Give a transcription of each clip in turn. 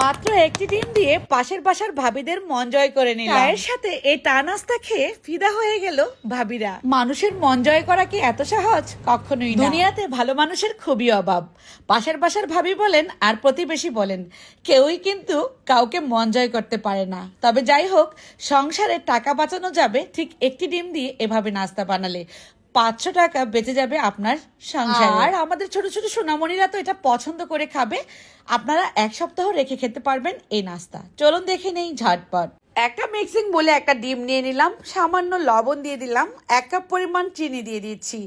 মাত্র একটি ডিম দিয়ে পাশের বাসার ভাবিদের মন জয় করে নিলাম। চায়ের সাথে এই টা নাস্তা খেয়ে ফিদা হয়ে গেল ভাবিরা। মানুষের মন জয় করা কি এত সহজ? কখনোই না। দুনিয়াতে ভালো মানুষের খুবই অভাব। পাশের বাসার ভাবি বলেন আর প্রতিবেশী বলেন, কেউই কিন্তু কাউকে মন জয় করতে পারে না। তবে যাই হোক, সংসারে টাকা বাঁচানো যাবে ঠিক একটি ডিম দিয়ে এভাবে নাস্তা বানালে। 500 টাকা বেঁচে যাবে আপনার সংসারে। আর আমাদের ছোট ছোট সোনামণিরা তো এটা পছন্দ করে খাবে। আপনারা 1 সপ্তাহ রেখে খেতে পারবেন এই নাস্তা। চলুন দেখে নেই ঝটপট। একটা মিক্সিং বলে একটা ডিম নিয়ে নিলাম, সামান্য লবণ দিয়ে দিলাম, 1 কাপ পরিমাণ চিনি দিয়ে দিচ্ছি।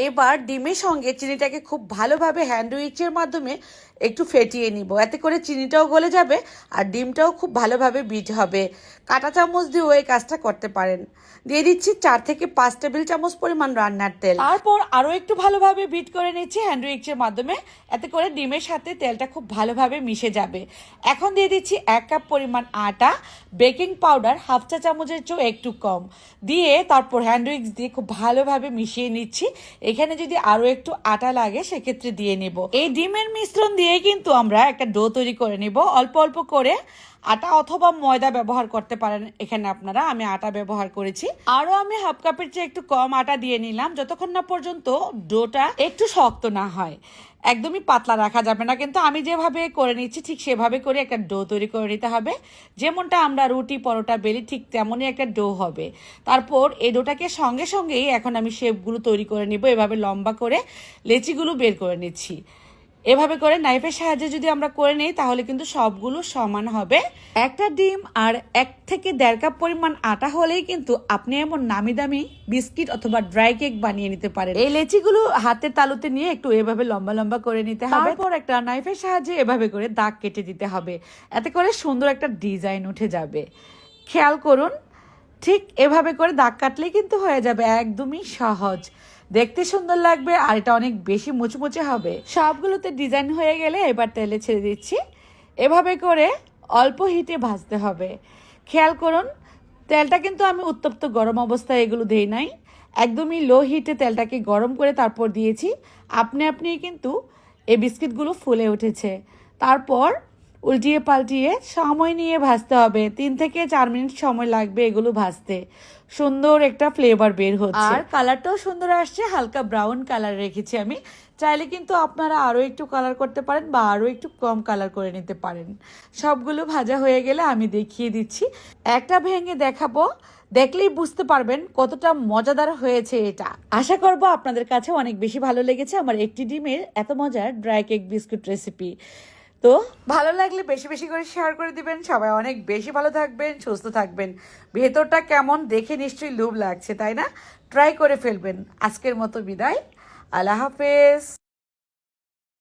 এবার ডিমের সঙ্গে চিনিটাকে খুব ভালোভাবে হ্যান্ড উইচের মাধ্যমে একটু ফেটিয়ে নিব। এতে করে চিনিটাও গলে যাবে আর ডিমটাও খুব ভালোভাবে বিট হবে। কাঁটা চামচ দিয়েও এই কাজটা করতে পারেন। দিয়ে দিচ্ছি 4 থেকে 5 টেবিল চামচ পরিমাণ রান্নার তেল। তারপর আরও একটু ভালোভাবে বিট করে নিচ্ছি হ্যান্ড উইচের মাধ্যমে। এতে করে ডিমের সাথে তেলটা খুব ভালোভাবে মিশে যাবে। এখন দিয়ে দিচ্ছি 1 কাপ পরিমাণ আটা, বেকিং পাউডার 1/2 চা চামচের চেয়েও একটু কম দিয়ে তারপর হ্যান্ড উইক্স দিয়ে খুব ভালোভাবে মিশিয়ে নিচ্ছি। এখানে যদি আরও একটু আটা লাগে সেক্ষেত্রে দিয়ে নেব। এই ডিমের মিশ্রণ দিয়ে কিন্তু আমরা একটা ডো তৈরি করে নেব। অল্প অল্প করে আটা অথবা ময়দা ব্যবহার করতে পারেন এখানে আপনারা। আমি আটা ব্যবহার করেছি। আরও আমি 1/2 কাপের চেয়ে একটু কম আটা দিয়ে নিলাম, যতক্ষণ না পর্যন্ত ডোটা একটু শক্ত না হয়। একদমই পাতলা রাখা যাবে না, কিন্তু আমি যেভাবে করে নিচ্ছি ঠিক সেভাবে করে একটা ডো তৈরি করে নিতে হবে। যেমনটা আমরা রুটি পরোটা বেলি ঠিক তেমনই একটা ডো হবে। তারপর এই ডোটাকে সঙ্গে সঙ্গেই এখন আমি শেপগুলো তৈরি করে নিব। এভাবে লম্বা করে লেচিগুলো বের করে নিচ্ছি। এভাবে করে নাইফের সাহায্যে যদি আমরা করে নিই তাহলে কিন্তু সবগুলো সমান হবে। একটা ডিম আর 1 থেকে 1.5 কাপ পরিমাণ আটা হলেই কিন্তু আপনি এমন নামি দামি বিস্কিট অথবা ড্রাই কেক বানিয়ে নিতে পারেন। এই লেচিগুলো হাতের তালুতে নিয়ে একটু এভাবে লম্বা লম্বা করে নিতে হবে। তারপর একটা নাইফের সাহায্যে এভাবে করে দাগ কেটে দিতে হবে। এতে করে সুন্দর একটা ডিজাইন উঠে যাবে। খেয়াল করুন, ঠিক এভাবে করে দাগ কাটলেই কিন্তু হয়ে যাবে। একদমই সহজ, দেখতে সুন্দর লাগবে আর এটা অনেক বেশি মুচমুচে হবে। সবগুলোতে ডিজাইন হয়ে গেলে এবার তেলে ছেড়ে দিচ্ছি। এভাবে করে অল্প হিটে ভাজতে হবে। খেয়াল করুন, তেলটা কিন্তু আমি উত্তপ্ত গরম অবস্থায় এগুলো দেই নাই, একদমই লো হিটে তেলটাকে গরম করে তারপর দিয়েছি। আপনি কিন্তু এই বিস্কিটগুলো ফুলে উঠেছে। তারপর উল্টিয়ে পাল্টিয়ে সময় নিয়ে ভাজতে হবে। 3 থেকে 4 মিনিট সময় লাগবে এগুলো ভাজতে। সুন্দর একটা ফ্লেভার বের হচ্ছে আর কালারটাও সুন্দর আসছে। হালকা ব্রাউন কালার রেখেছি আমি। চাইলে কিন্তু আপনারা আরও একটু কালার করতে পারেন বা আরও একটু কম কালার করে নিতে পারেন। সবগুলো ভাজা হয়ে গেলে আমি দেখিয়ে দিচ্ছি। একটা ভেঙে দেখাবো, দেখলেই বুঝতে পারবেন কতটা মজাদার হয়েছে এটা। আশা করব আপনাদের কাছে অনেক বেশি ভালো লেগেছে আমার একটি ডিমের এত মজার ড্রাই কেক বিস্কুট রেসিপি। তো ভালো লাগলে বেশি বেশি করে শেয়ার করে দিবেন। সবাই অনেক বেশি ভালো থাকবেন, সুস্থ থাকবেন। ভেতরটা কেমন দেখে নিশ্চয়ই লোভ লাগছে, তাই না? ট্রাই করে ফেলবেন। আজকের মতো বিদায়, আল্লাহ হাফেজ।